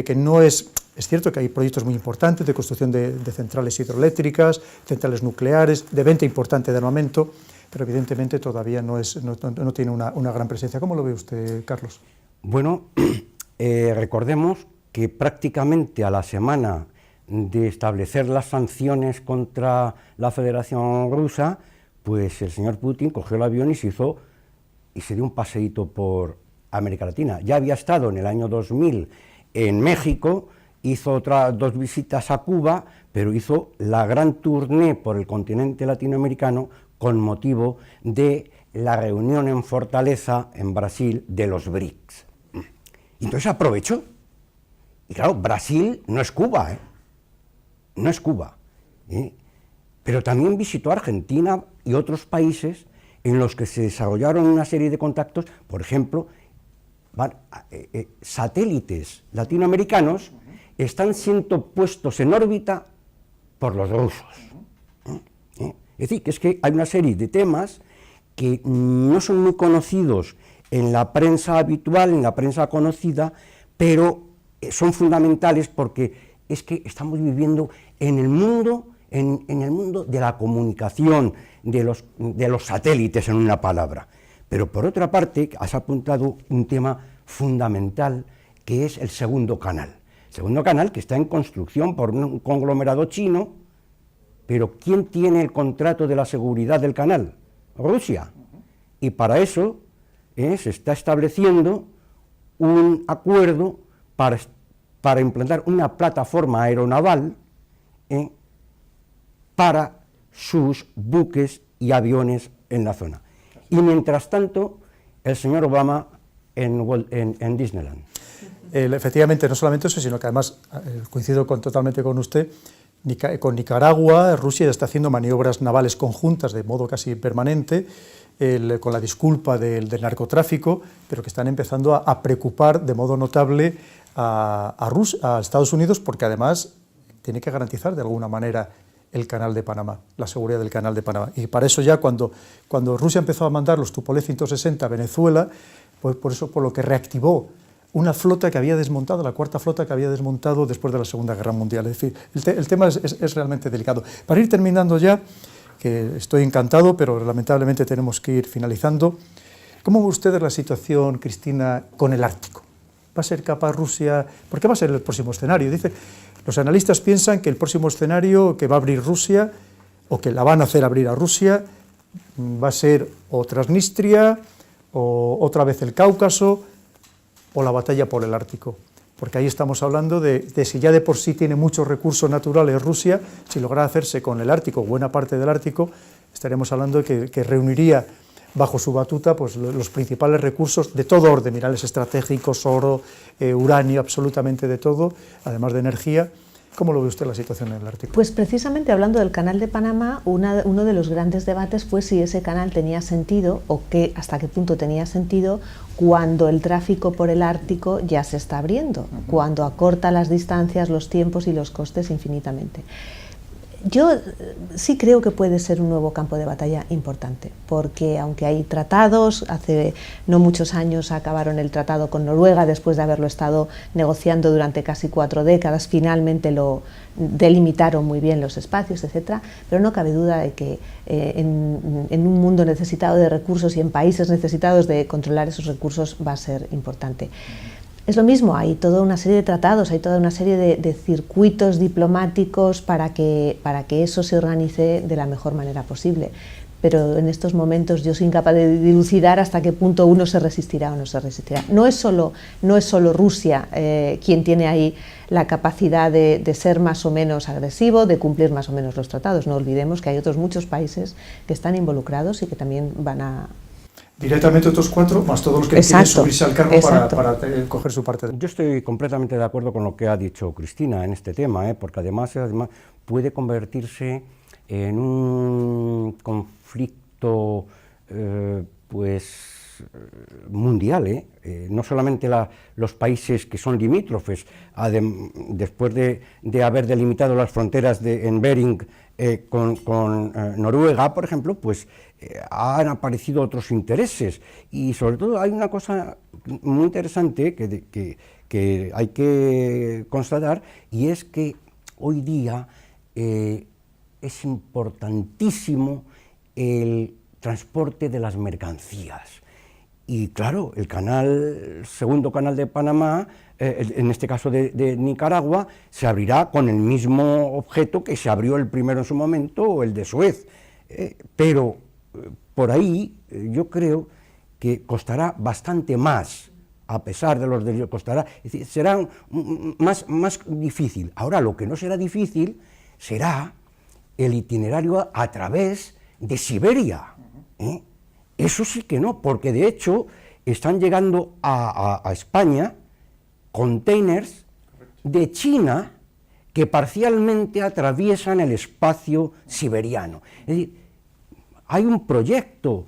que no es cierto que hay proyectos muy importantes de construcción de centrales hidroeléctricas, centrales nucleares, de venta importante de armamento, pero evidentemente todavía no tiene una gran presencia. ¿Cómo lo ve usted, Carlos? Bueno, recordemos que prácticamente a la semana de establecer las sanciones contra la Federación Rusa, pues el señor Putin cogió el avión y se dio un paseíto por América Latina. Ya había estado en el año 2000 en México, hizo dos visitas a Cuba, pero hizo la gran tournée por el continente latinoamericano con motivo de la reunión en Fortaleza, en Brasil, de los BRICS. Y entonces aprovechó. Y claro, Brasil no es Cuba, no es Cuba, pero también visitó Argentina y otros países en los que se desarrollaron una serie de contactos. Por ejemplo, satélites latinoamericanos están siendo puestos en órbita por los rusos. Es decir, que es que hay una serie de temas que no son muy conocidos en la prensa habitual, en la prensa conocida, pero son fundamentales, porque es que estamos viviendo en el mundo de la comunicación, de los satélites, en una palabra. Pero por otra parte, has apuntado un tema fundamental, que es el segundo canal. El segundo canal, que está en construcción por un conglomerado chino, pero ¿quién tiene el contrato de la seguridad del canal? Rusia. Y para eso se está estableciendo un acuerdo para implantar una plataforma aeronaval para sus buques y aviones en la zona. Y mientras tanto, el señor Obama en Disneyland. Efectivamente, no solamente eso, sino que además, coincido totalmente con usted, con Nicaragua, Rusia ya está haciendo maniobras navales conjuntas de modo casi permanente, con la disculpa del narcotráfico, pero que están empezando a preocupar de modo notable a Estados Unidos, porque además tiene que garantizar de alguna manera el canal de Panamá, la seguridad del canal de Panamá. Y para eso ya cuando Rusia empezó a mandar los Tupolev 160 a Venezuela, pues por lo que reactivó una flota que había desmontado, la cuarta flota que había desmontado después de la Segunda Guerra Mundial. Es decir, el tema es realmente delicado. Para ir terminando ya, que estoy encantado, pero lamentablemente tenemos que ir finalizando, ¿cómo ve usted la situación, Cristina, con el Ártico? ¿Va a ser capaz Rusia? ¿Por qué va a ser el próximo escenario? Dice, los analistas piensan que el próximo escenario que va a abrir Rusia, o que la van a hacer abrir a Rusia, va a ser o Transnistria, o otra vez el Cáucaso, o la batalla por el Ártico. Porque ahí estamos hablando de si ya de por sí tiene muchos recursos naturales Rusia, si logra hacerse con el Ártico, buena parte del Ártico, estaremos hablando de que reuniría bajo su batuta pues, los principales recursos de todo orden, minerales estratégicos, oro, uranio, absolutamente de todo, además de energía. ¿Cómo lo ve usted la situación en el Ártico? Pues precisamente hablando del canal de Panamá, uno de los grandes debates fue si ese canal tenía sentido o hasta qué punto tenía sentido cuando el tráfico por el Ártico ya se está abriendo, cuando acorta las distancias, los tiempos y los costes infinitamente. Yo sí creo que puede ser un nuevo campo de batalla importante, porque aunque hay tratados, hace no muchos años acabaron el tratado con Noruega después de haberlo estado negociando durante casi 4 décadas, finalmente lo delimitaron muy bien los espacios, etcétera, pero no cabe duda de que en un mundo necesitado de recursos y en países necesitados de controlar esos recursos va a ser importante. Es lo mismo, hay toda una serie de tratados, hay toda una serie de circuitos diplomáticos para que eso se organice de la mejor manera posible. Pero en estos momentos yo soy incapaz de dilucidar hasta qué punto uno se resistirá o no se resistirá. No es solo Rusia quien tiene ahí la capacidad de ser más o menos agresivo, de cumplir más o menos los tratados. No olvidemos que hay otros muchos países que están involucrados y que también van a... Directamente otros 4, más todos los que quieren subirse al cargo para coger su parte. Yo estoy completamente de acuerdo con lo que ha dicho Cristina en este tema, porque además puede convertirse en un conflicto mundial, no solamente los países que son limítrofes, después de haber delimitado las fronteras en Bering con Noruega, por ejemplo, pues han aparecido otros intereses, y sobre todo hay una cosa muy interesante que hay que constatar, y es que hoy día es importantísimo el transporte de las mercancías. Y claro, el segundo canal de Panamá, en este caso de Nicaragua, se abrirá con el mismo objeto que se abrió el primero en su momento, o el de Suez. Pero por ahí yo creo que costará bastante más, a pesar de los desvíos, es decir, será más difícil. Ahora, lo que no será difícil será el itinerario a través de Siberia. Eso sí que no, porque de hecho están llegando a España containers de China que parcialmente atraviesan el espacio siberiano. Es decir, hay un proyecto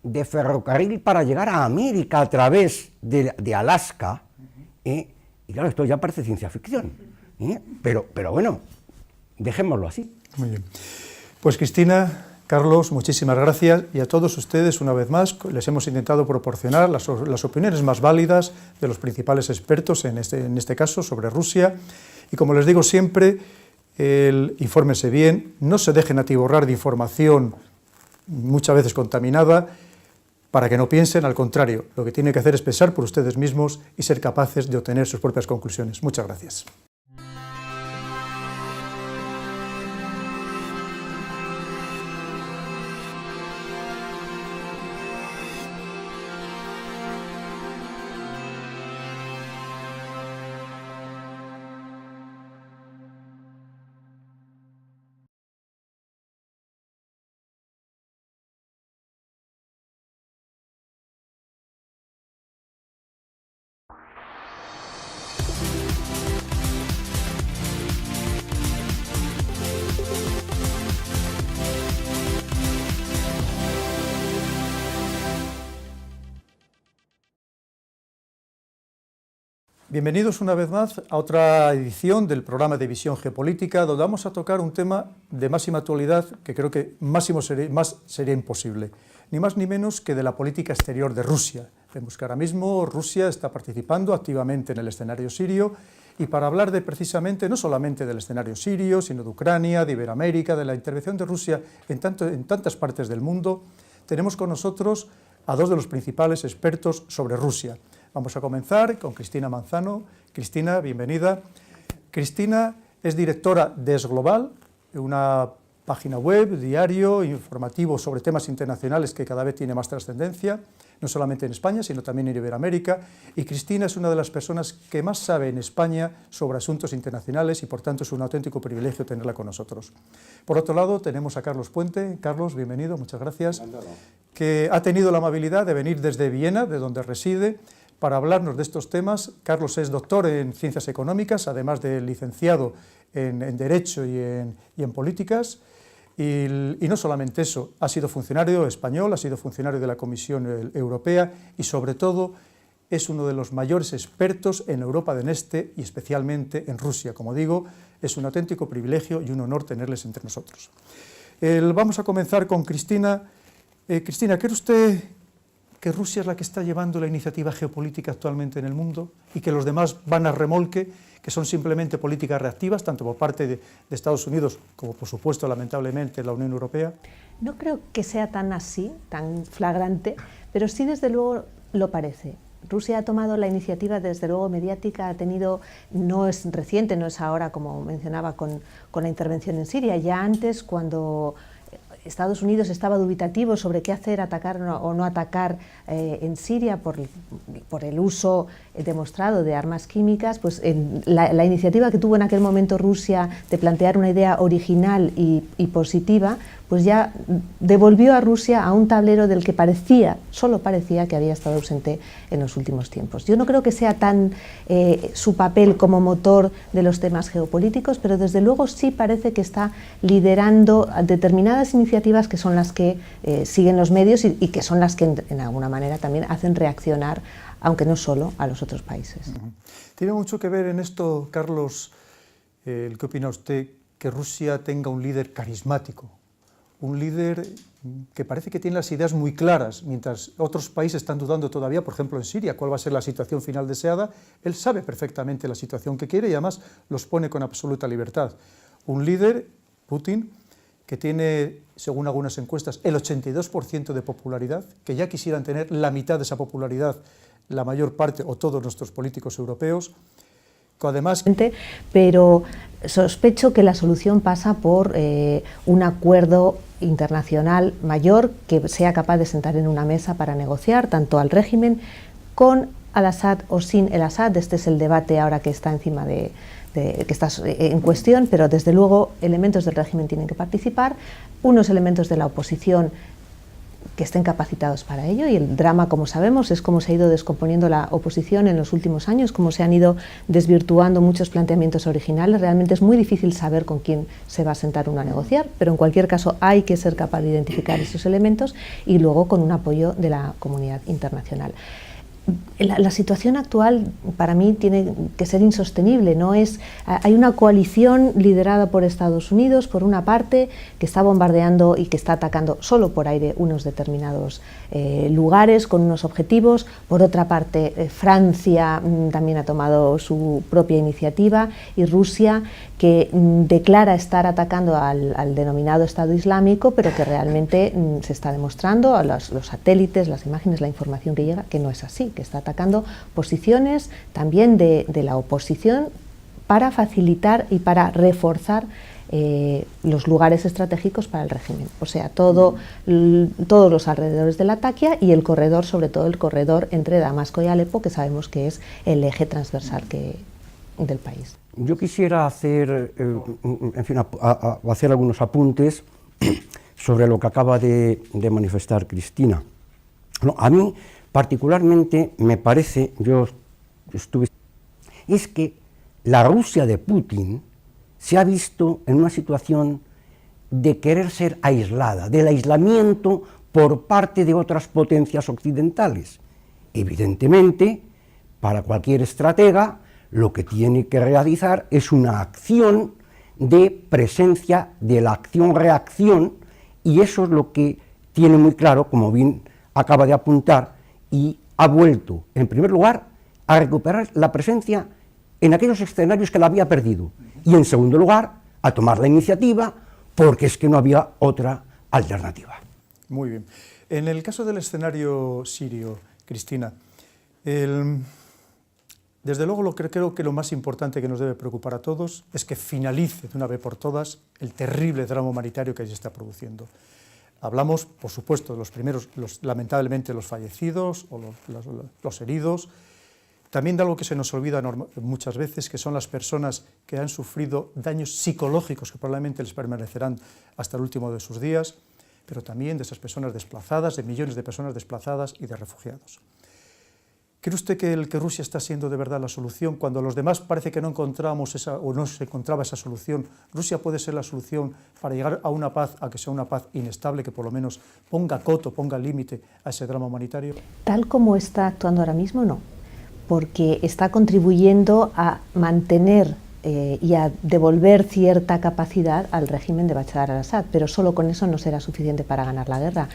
de ferrocarril para llegar a América a través de Alaska, y claro, esto ya parece ciencia ficción, pero bueno, dejémoslo así. Muy bien. Pues Cristina, Carlos, muchísimas gracias, y a todos ustedes una vez más les hemos intentado proporcionar las opiniones más válidas de los principales expertos en este caso sobre Rusia, y como les digo siempre, infórmense bien, no se dejen atiborrar de información muchas veces contaminada, para que no piensen, al contrario, lo que tienen que hacer es pensar por ustedes mismos y ser capaces de obtener sus propias conclusiones. Muchas gracias. Bienvenidos una vez más a otra edición del programa de Visión Geopolítica, donde vamos a tocar un tema de máxima actualidad que creo que sería imposible, ni más ni menos que de la política exterior de Rusia. Vemos que ahora mismo Rusia está participando activamente en el escenario sirio, y para hablar de precisamente, no solamente del escenario sirio, sino de Ucrania, de Iberoamérica, de la intervención de Rusia en tantas partes del mundo, tenemos con nosotros a dos de los principales expertos sobre Rusia. Vamos a comenzar con Cristina Manzano. Cristina, bienvenida. Cristina es directora de Esglobal, una página web, diario, informativo sobre temas internacionales que cada vez tiene más trascendencia, no solamente en España, sino también en Iberoamérica, y Cristina es una de las personas que más sabe en España sobre asuntos internacionales y por tanto es un auténtico privilegio tenerla con nosotros. Por otro lado tenemos a Carlos Puente. Carlos, bienvenido, muchas gracias, que ha tenido la amabilidad de venir desde Viena, de donde reside, para hablarnos de estos temas. Carlos es doctor en Ciencias Económicas, además de licenciado en Derecho y en Políticas, y no solamente eso, ha sido funcionario español, ha sido funcionario de la Comisión Europea y sobre todo es uno de los mayores expertos en Europa del Este y especialmente en Rusia. Como digo, es un auténtico privilegio y un honor tenerles entre nosotros. Vamos a comenzar con Cristina. Cristina, ¿cree usted que Rusia es la que está llevando la iniciativa geopolítica actualmente en el mundo y que los demás van a remolque, que son simplemente políticas reactivas, tanto por parte de Estados Unidos como, por supuesto, lamentablemente, la Unión Europea? No creo que sea tan así, tan flagrante, pero sí, desde luego, lo parece. Rusia ha tomado la iniciativa, desde luego, mediática, ha tenido, no es reciente, no es ahora, como mencionaba, con la intervención en Siria, ya antes, cuando Estados Unidos estaba dubitativo sobre qué hacer, atacar o no atacar en Siria por el uso demostrado de armas químicas, pues la iniciativa que tuvo en aquel momento Rusia de plantear una idea original y positiva, pues ya devolvió a Rusia a un tablero del que solo parecía que había estado ausente en los últimos tiempos. Yo no creo que sea tan su papel como motor de los temas geopolíticos, pero desde luego sí parece que está liderando determinadas iniciativas que son las que siguen los medios y que son las que en alguna manera también hacen reaccionar, aunque no solo a los otros países. Tiene mucho que ver en esto, Carlos, ¿qué opina usted, que Rusia tenga un líder carismático? Un líder que parece que tiene las ideas muy claras, mientras otros países están dudando todavía, por ejemplo en Siria, cuál va a ser la situación final deseada. Él sabe perfectamente la situación que quiere y además los pone con absoluta libertad. Un líder, Putin, que tiene, según algunas encuestas, el 82% de popularidad, que ya quisieran tener la mitad de esa popularidad la mayor parte o todos nuestros políticos europeos, que además... Pero sospecho que la solución pasa por un acuerdo internacional mayor que sea capaz de sentar en una mesa para negociar tanto al régimen con al-Assad o sin el Assad. Este es el debate ahora que está encima que está en cuestión, pero desde luego elementos del régimen tienen que participar, unos elementos de la oposición que estén capacitados para ello, y el drama, como sabemos, es cómo se ha ido descomponiendo la oposición en los últimos años, cómo se han ido desvirtuando muchos planteamientos originales. Realmente es muy difícil saber con quién se va a sentar uno a negociar, pero en cualquier caso hay que ser capaz de identificar esos elementos y luego con un apoyo de la comunidad internacional. La situación actual para mí tiene que ser insostenible. Hay una coalición liderada por Estados Unidos, por una parte, que está bombardeando y que está atacando solo por aire unos determinados lugares con unos objetivos. Por otra parte, Francia también ha tomado su propia iniciativa, y Rusia, que declara estar atacando al denominado Estado Islámico, pero que realmente se está demostrando a los satélites, las imágenes, la información que llega, que no es así, que está atacando posiciones también de la oposición para facilitar y para reforzar los lugares estratégicos para el régimen. O sea, todos los alrededores de Latakia y el corredor, sobre todo el corredor entre Damasco y Alepo, que sabemos que es el eje transversal del país. Yo quisiera hacer, hacer algunos apuntes sobre lo que acaba de manifestar Cristina. A mí, particularmente, me parece, es que la Rusia de Putin se ha visto en una situación de querer ser aislada, del aislamiento por parte de otras potencias occidentales. Evidentemente, para cualquier estratega, lo que tiene que realizar es una acción de presencia de la acción-reacción, y eso es lo que tiene muy claro, como bien acaba de apuntar, y ha vuelto, en primer lugar, a recuperar la presencia en aquellos escenarios que la había perdido, y en segundo lugar, a tomar la iniciativa, porque es que no había otra alternativa. Muy bien. En el caso del escenario sirio, Cristina, desde luego creo que lo más importante que nos debe preocupar a todos es que finalice de una vez por todas el terrible drama humanitario que allí se está produciendo. Hablamos, por supuesto, de los primeros, lamentablemente, los fallecidos o los heridos, también de algo que se nos olvida muchas veces, que son las personas que han sufrido daños psicológicos que probablemente les permanecerán hasta el último de sus días, pero también de esas personas desplazadas, de millones de personas desplazadas y de refugiados. ¿Cree usted que Rusia está siendo de verdad la solución? Cuando los demás parece que no encontramos o no se encontraba esa solución, ¿Rusia puede ser la solución para llegar a una paz, a que sea una paz inestable, que por lo menos ponga coto, ponga límite a ese drama humanitario? Tal como está actuando ahora mismo, no, porque está contribuyendo a mantener y a devolver cierta capacidad al régimen de Bashar al-Assad, pero solo con eso no será suficiente para ganar la guerra.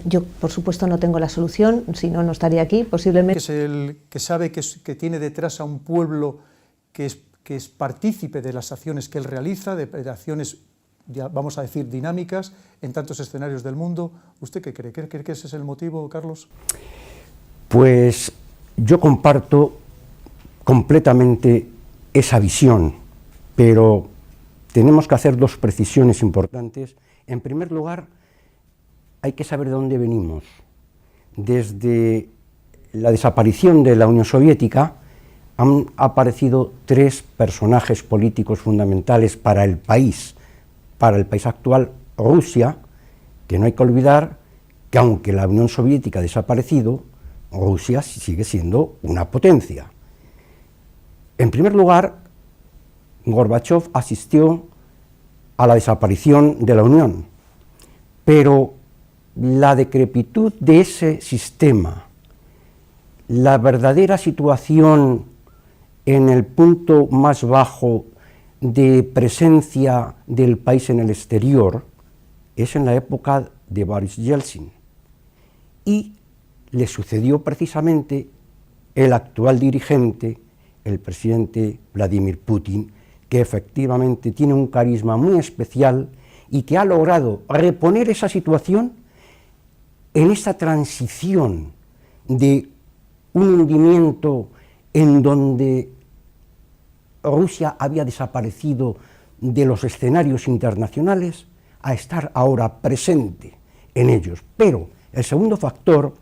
Yo, por supuesto, no tengo la solución, si no, no estaría aquí, posiblemente. Es el que sabe que tiene detrás a un pueblo que es partícipe de las acciones que él realiza, de acciones, vamos a decir, dinámicas en tantos escenarios del mundo. ¿Usted qué cree? ¿Cree que ese es el motivo, Carlos? Pues yo comparto completamente esa visión, pero tenemos que hacer dos precisiones importantes. En primer lugar, hay que saber de dónde venimos. Desde la desaparición de la Unión Soviética han aparecido tres personajes políticos fundamentales para el país actual, Rusia, que no hay que olvidar que aunque la Unión Soviética ha desaparecido, Rusia sigue siendo una potencia. En primer lugar, Gorbachov asistió a la desaparición de la Unión, pero la decrepitud de ese sistema, la verdadera situación en el punto más bajo de presencia del país en el exterior, es en la época de Boris Yeltsin. Y le sucedió precisamente el actual dirigente, el presidente Vladimir Putin, que efectivamente tiene un carisma muy especial y que ha logrado reponer esa situación en esta transición de un hundimiento en donde Rusia había desaparecido de los escenarios internacionales a estar ahora presente en ellos. Pero el segundo factor